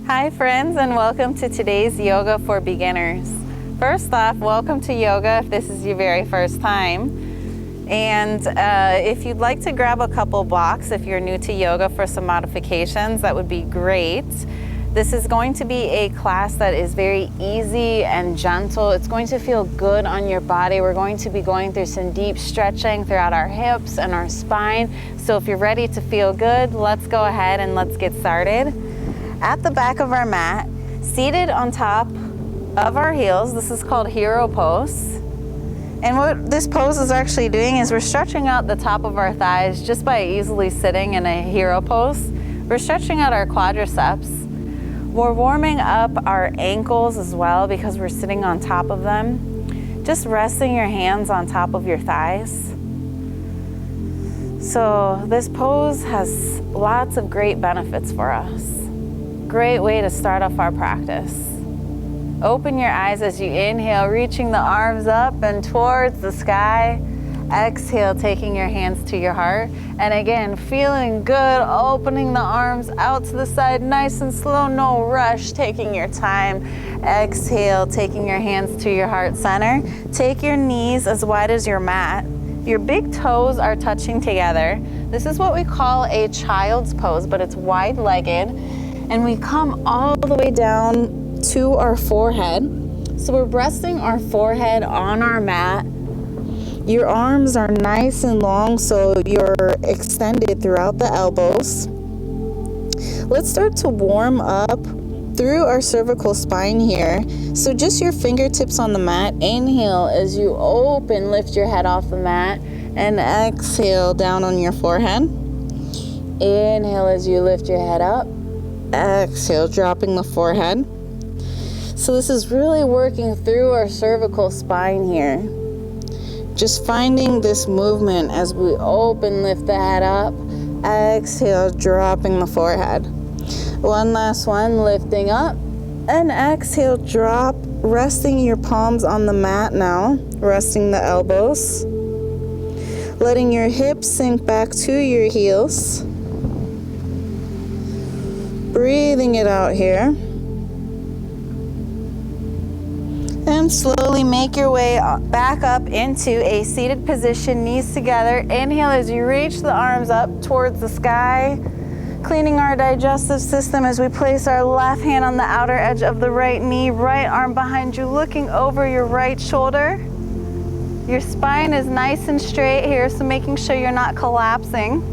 Hi friends, and welcome to today's Yoga for Beginners. First off, welcome to yoga if this is your very first time. And if you'd like to grab a couple blocks if you're new to yoga for some modifications, that would be great. This is going to be a class that is very easy and gentle. It's going to feel good on your body. We're going to be going through some deep stretching throughout our hips and our spine. So if you're ready to feel good, let's go ahead and let's get started. At the back of our mat, seated on top of our heels, this is called hero pose. And what this pose is actually doing is we're stretching out the top of our thighs just by easily sitting in a hero pose. We're stretching out our quadriceps. We're warming up our ankles as well because we're sitting on top of them. Just resting your hands on top of your thighs. So this pose has lots of great benefits for us. Great way to start off our practice. Open your eyes as you inhale, reaching the arms up and towards the sky. Exhale, taking your hands to your heart. And again, feeling good, opening the arms out to the side, nice and slow, no rush, taking your time. Exhale, taking your hands to your heart center. Take your knees as wide as your mat. Your big toes are touching together. This is what we call a child's pose, but it's wide-legged. And we come all the way down to our forehead. So we're resting our forehead on our mat. Your arms are nice and long, so you're extended throughout the elbows. Let's start to warm up through our cervical spine here. So just your fingertips on the mat. Inhale as you open, lift your head off the mat, and exhale down on your forehead. Inhale as you lift your head up. Exhale, dropping the forehead. So this is really working through our cervical spine here. Just finding this movement as we open, lift the head up. Exhale, dropping the forehead. One last one, lifting up. And exhale, drop, resting your palms on the mat now. Resting the elbows. Letting your hips sink back to your heels. Breathing it out here. And slowly make your way back up into a seated position, knees together. Inhale as you reach the arms up towards the sky, cleaning our digestive system as we place our left hand on the outer edge of the right knee, right arm behind you, looking over your right shoulder. Your spine is nice and straight here, so making sure you're not collapsing.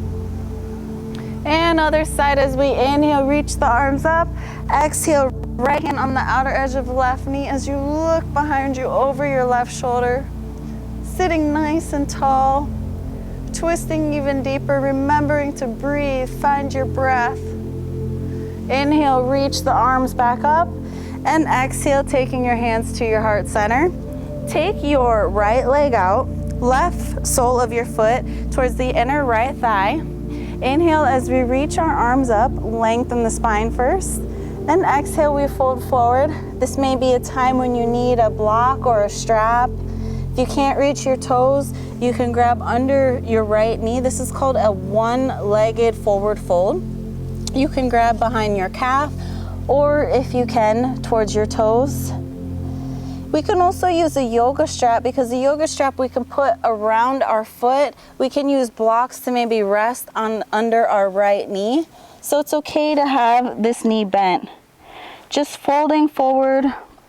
And other side as we inhale, reach the arms up. Exhale, right hand on the outer edge of the left knee as you look behind you over your left shoulder. Sitting nice and tall. Twisting even deeper, remembering to breathe, find your breath. Inhale, reach the arms back up. And exhale, taking your hands to your heart center. Take your right leg out, left sole of your foot towards the inner right thigh. Inhale as we reach our arms up, lengthen the spine first. And exhale, we fold forward. This may be a time when you need a block or a strap. If you can't reach your toes, you can grab under your right knee. This is called a one-legged forward fold. You can grab behind your calf, or if you can, towards your toes. We can also use a yoga strap, because the yoga strap we can put around our foot. We can use blocks to maybe rest on under our right knee. So it's okay to have this knee bent. Just folding forward,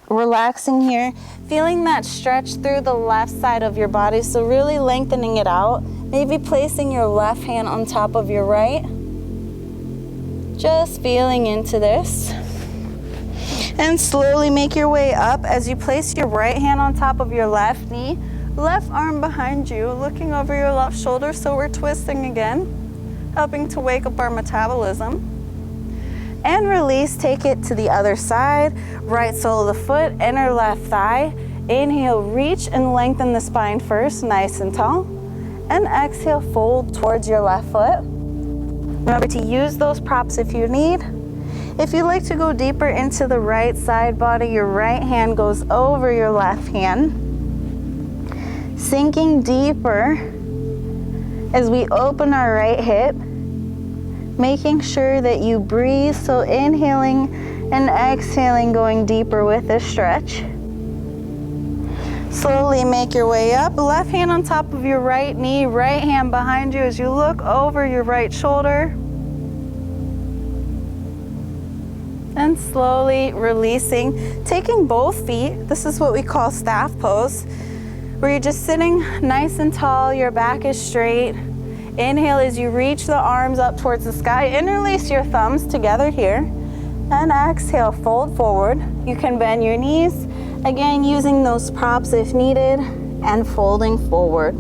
relaxing here, feeling that stretch through the left side of your body. So really lengthening it out. Maybe placing your left hand on top of your right. Just feeling into this. And slowly make your way up as you place your right hand on top of your left knee, left arm behind you, looking over your left shoulder. So we're twisting again, helping to wake up our metabolism. And release, take it to the other side, right sole of the foot, inner left thigh. Inhale, reach and lengthen the spine first, nice and tall. And exhale, fold towards your left foot. Remember to use those props if you need. If you'd like to go deeper into the right side body, your right hand goes over your left hand. Sinking deeper as we open our right hip, making sure that you breathe. So inhaling And exhaling, going deeper with this stretch. Slowly make your way up. Left hand on top of your right knee, right hand behind you as you look over your right shoulder. And slowly releasing, taking both feet. This is what we call staff pose, where you're just sitting nice and tall, your back is straight. Inhale as you reach the arms up towards the sky. Interlace your thumbs together here. And exhale, fold forward. You can bend your knees, again using those props if needed, and folding forward.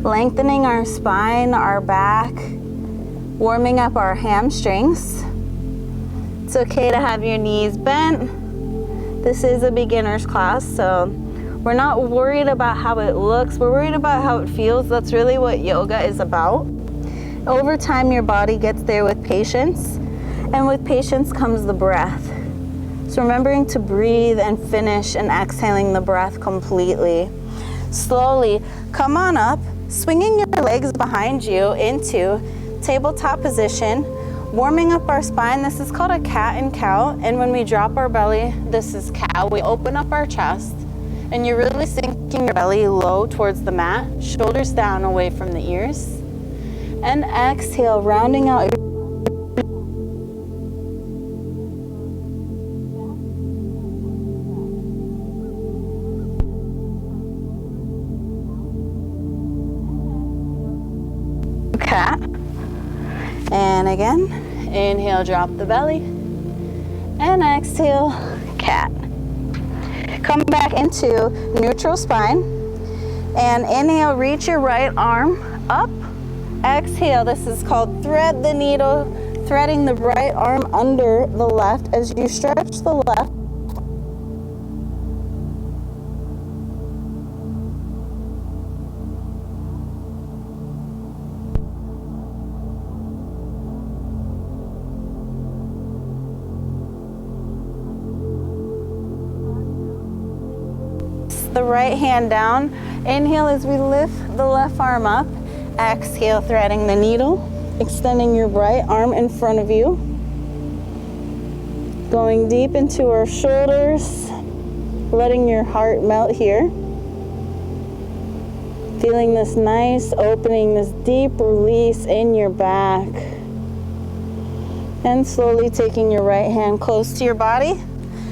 Lengthening our spine, our back, warming up our hamstrings. It's okay to have your knees bent. This is a beginner's class, so we're not worried about how it looks, we're worried about how it feels. That's really what yoga is about. Over time, your body gets there with patience, and with patience comes the breath. So remembering to breathe and finish and exhaling the breath completely. Slowly come on up, swinging your legs behind you into tabletop position, warming up our spine. This is called a cat and cow, and when we drop our belly, this is cow. We open up our chest, and you're really sinking your belly low towards the mat, shoulders down away from the ears. And exhale, rounding out your cat. And again, inhale, drop the belly. And exhale, cat. Come back into neutral spine. And inhale, reach your right arm up. Exhale, this is called thread the needle, threading the right arm under the left as you stretch the left. The right hand down. Inhale as we lift the left arm up. Exhale, threading the needle, extending your right arm in front of you. Going deep into our shoulders, letting your heart melt here. Feeling this nice opening, this deep release in your back. And slowly taking your right hand close to your body.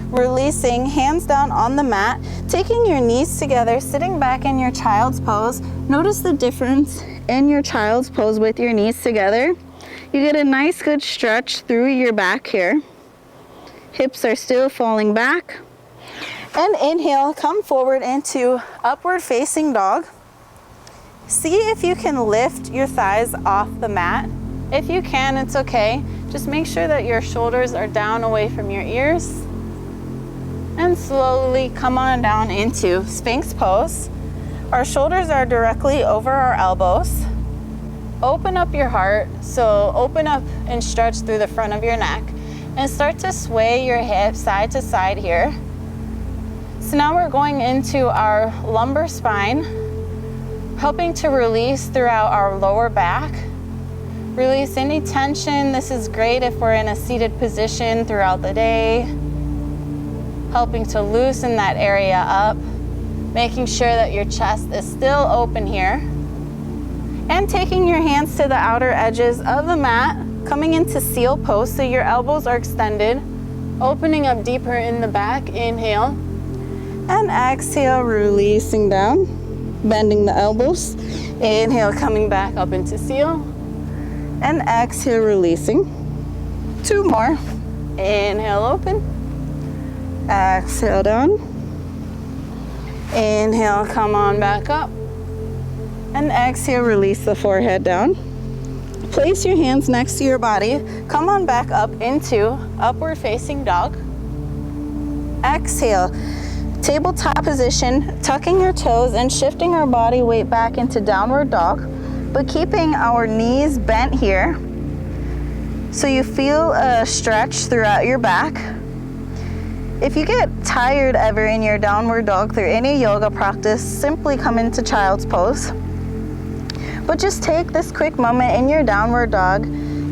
Releasing, hands down on the mat, taking your knees together, sitting back in your child's pose. Notice the difference in your child's pose with your knees together. You get a nice good stretch through your back here. Hips are still falling back. And inhale, come forward into upward facing dog. See if you can lift your thighs off the mat. If you can, it's okay. Just make sure that your shoulders are down away from your ears. And slowly come on down into Sphinx pose. Our shoulders are directly over our elbows. Open up your heart, so open up and stretch through the front of your neck. And start to sway your hips side to side here. So now we're going into our lumbar spine, helping to release throughout our lower back. Release any tension. This is great if we're in a seated position throughout the day. Helping to loosen that area up, making sure that your chest is still open here. And taking your hands to the outer edges of the mat, coming into seal pose so your elbows are extended, opening up deeper in the back. Inhale. And exhale, releasing down, bending the elbows. Inhale, coming back up into seal. And exhale, releasing. 2 more. Inhale, open. Exhale, down. Inhale, come on back up. And exhale, release the forehead down. Place your hands next to your body. Come on back up into upward facing dog. Exhale, tabletop position, tucking your toes and shifting our body weight back into downward dog, but keeping our knees bent here so you feel a stretch throughout your back. If you get tired ever in your downward dog through any yoga practice, simply come into child's pose. But just take this quick moment in your downward dog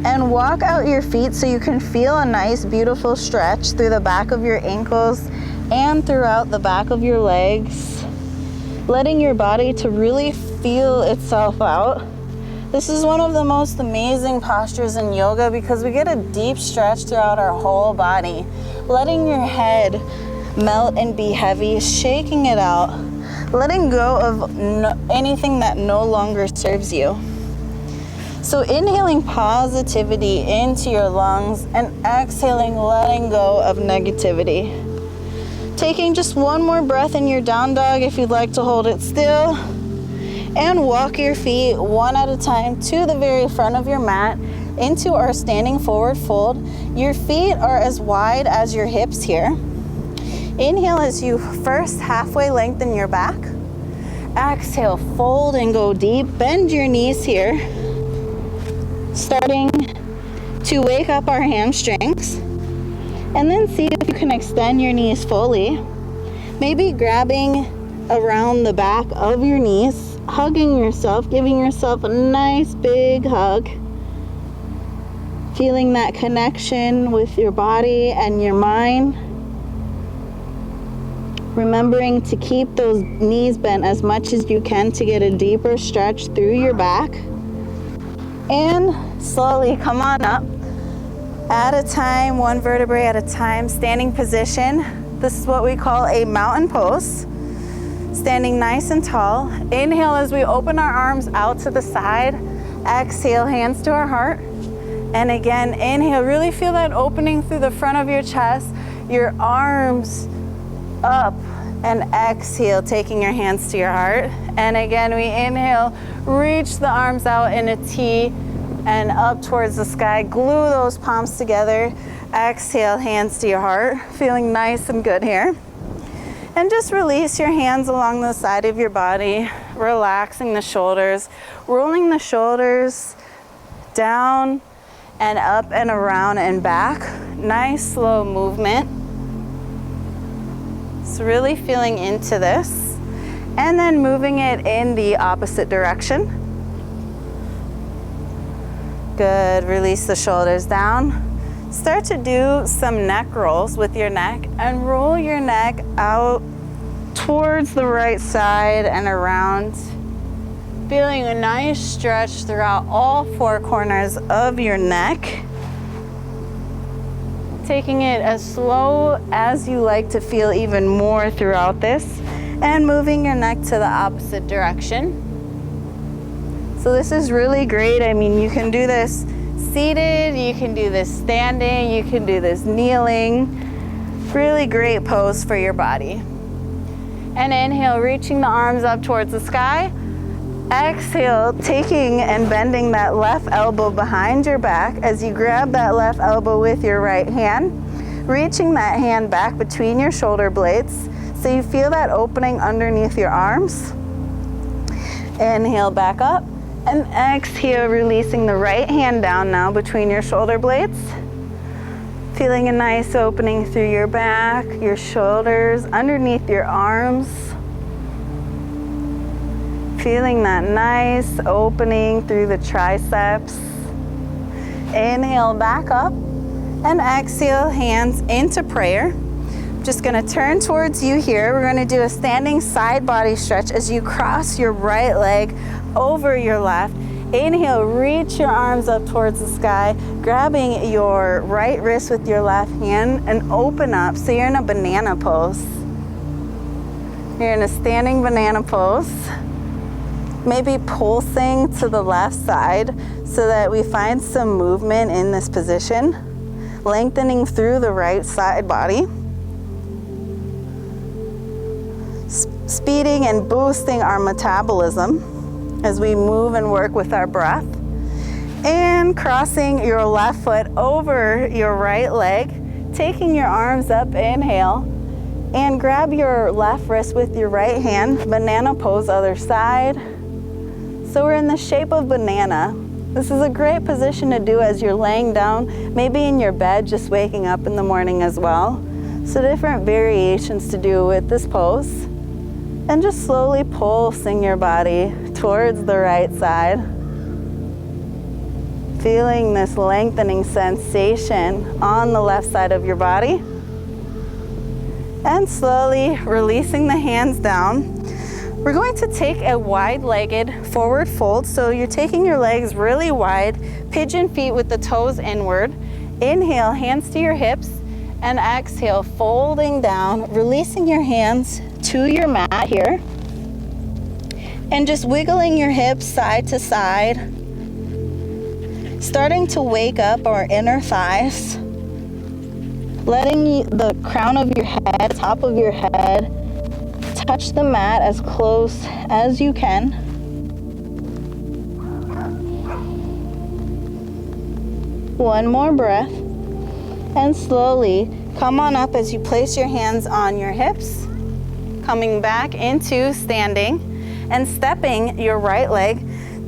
And walk out your feet so you can feel a nice, beautiful stretch through the back of your ankles and throughout the back of your legs, letting your body to really feel itself out. This is one of the most amazing postures in yoga because we get a deep stretch throughout our whole body, letting your head melt and be heavy, shaking it out, letting go of anything that no longer serves you. So inhaling positivity into your lungs and exhaling, letting go of negativity. Taking just one more breath in your down dog if you'd like to hold it still. And walk your feet one at a time to the very front of your mat into our standing forward fold. Your feet are as wide as your hips here. Inhale as you first halfway lengthen your back. Exhale, fold and go deep. Bend your knees here. Starting to wake up our hamstrings. And then see if you can extend your knees fully. Maybe grabbing around the back of your knees, hugging yourself, giving yourself a nice big hug. Feeling that connection with your body and your mind. Remembering to keep those knees bent as much as you can to get a deeper stretch through your back. And slowly come on up. At a time, one vertebrae at a time, standing position. This is what we call a mountain pose. Standing nice and tall. Inhale as we open our arms out to the side. Exhale, hands to our heart. And again, inhale, really feel that opening through the front of your chest, your arms up, and exhale, taking your hands to your heart. And again, we inhale, reach the arms out in a T and up towards the sky. Glue those palms together. Exhale, hands to your heart. Feeling nice and good here. And just release your hands along the side of your body, relaxing the shoulders, rolling the shoulders down and up and around and back. Nice slow movement. So really feeling into this. And then moving it in the opposite direction. Good, release the shoulders down. Start to do some neck rolls with your neck and roll your neck out towards the right side and around. Feeling a nice stretch throughout all four corners of your neck. Taking it as slow as you like to feel even more throughout this, and moving your neck to the opposite direction. So this is really great. I mean, you can do this seated, you can do this standing, you can do this kneeling. Really great pose for your body. And inhale, reaching the arms up towards the sky. Exhale, taking and bending that left elbow behind your back as you grab that left elbow with your right hand, reaching that hand back between your shoulder blades so you feel that opening underneath your arms. Inhale back up and exhale, releasing the right hand down now between your shoulder blades. Feeling a nice opening through your back, your shoulders, underneath your arms. Feeling that nice opening through the triceps. Inhale back up and exhale, hands into prayer. I'm just gonna turn towards you here. We're gonna do a standing side body stretch as you cross your right leg over your left. Inhale, reach your arms up towards the sky, grabbing your right wrist with your left hand and open up. So you're in a banana pose. You're in a standing banana pose. Maybe pulsing to the left side so that we find some movement in this position. Lengthening through the right side body. Speeding and boosting our metabolism as we move and work with our breath. And crossing your left foot over your right leg. Taking your arms up, inhale. And grab your left wrist with your right hand. Banana pose, other side. So we're in the shape of banana. This is a great position to do as you're laying down, maybe in your bed, just waking up in the morning as well. So different variations to do with this pose. And just slowly pulsing your body towards the right side. Feeling this lengthening sensation on the left side of your body. And slowly releasing the hands down. We're going to take a wide-legged forward fold. So you're taking your legs really wide, pigeon feet with the toes inward. Inhale, hands to your hips, and exhale, folding down, releasing your hands to your mat here. And just wiggling your hips side to side, starting to wake up our inner thighs, letting the crown of your head, top of your head, touch the mat as close as you can. One more breath, and slowly come on up as you place your hands on your hips, coming back into standing and stepping your right leg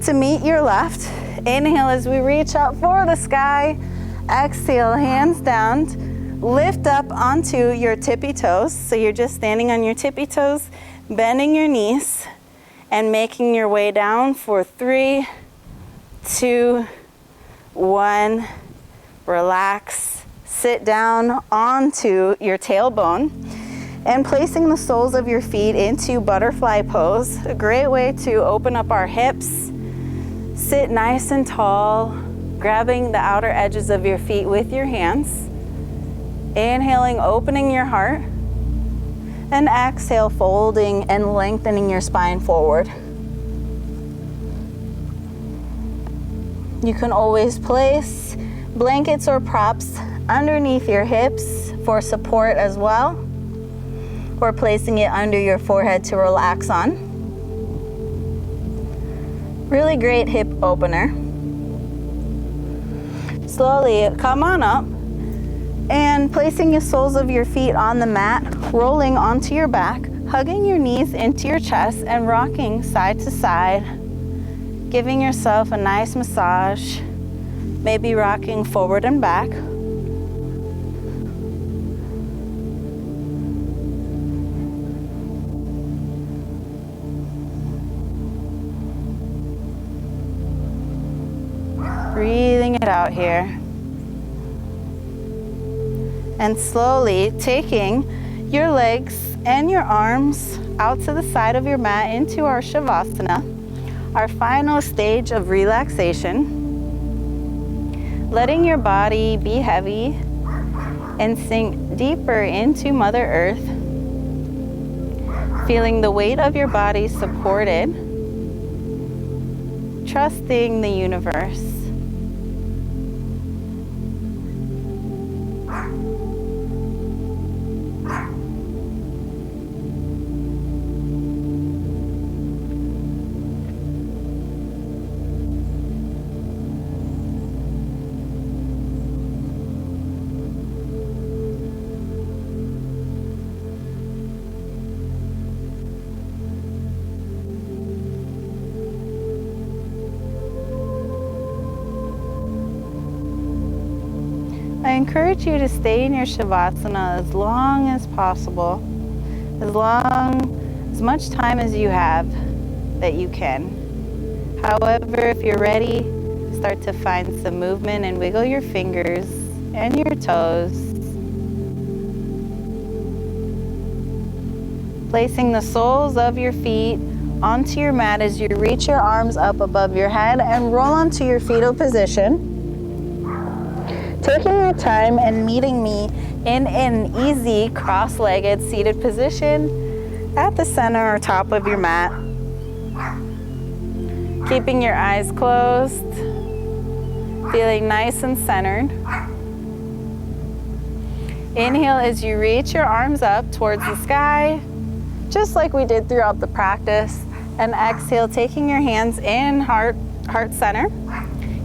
to meet your left. Inhale as we reach out for the sky. Exhale, hands down. Lift up onto your tippy toes. So you're just standing on your tippy toes, bending your knees, and making your way down for 3, 2, 1. Relax. Sit down onto your tailbone. And placing the soles of your feet into butterfly pose, a great way to open up our hips. Sit nice and tall, grabbing the outer edges of your feet with your hands. Inhaling, opening your heart. And exhale, folding and lengthening your spine forward. You can always place blankets or props underneath your hips for support as well, or placing it under your forehead to relax on. Really great hip opener. Slowly come on up and placing the soles of your feet on the mat, rolling onto your back, hugging your knees into your chest and rocking side to side, giving yourself a nice massage, maybe rocking forward and back. Breathing it out here. And slowly taking your legs and your arms out to the side of your mat into our Shavasana, our final stage of relaxation. Letting your body be heavy and sink deeper into Mother Earth. Feeling the weight of your body supported. Trusting the universe. I encourage you to stay in your Shavasana as long as possible, as much time as you have that you can. However, if you're ready, start to find some movement and wiggle your fingers and your toes. Placing the soles of your feet onto your mat as you reach your arms up above your head and roll onto your fetal position. Taking your time and meeting me in an easy cross-legged seated position at the center or top of your mat. Keeping your eyes closed, feeling nice and centered. Inhale as you reach your arms up towards the sky, just like we did throughout the practice. And exhale, taking your hands in heart center.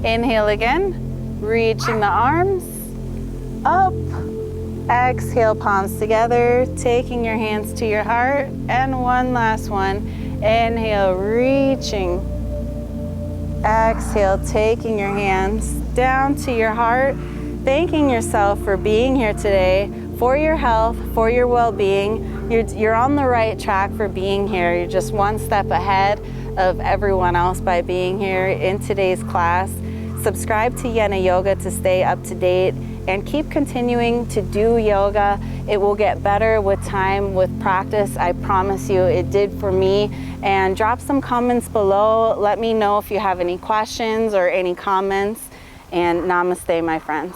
Inhale again. Reaching the arms up. Exhale, palms together, taking your hands to your heart. And one last one. Inhale, reaching. Exhale, taking your hands down to your heart. Thanking yourself for being here today, for your health, for your well-being. You're on the right track for being here. You're just one step ahead of everyone else by being here in today's class. Subscribe to Yena Yoga to stay up to date and keep continuing to do yoga. It will get better with time, with practice. I promise you, it did for me. And drop some comments below. Let me know if you have any questions or any comments. And namaste, my friends.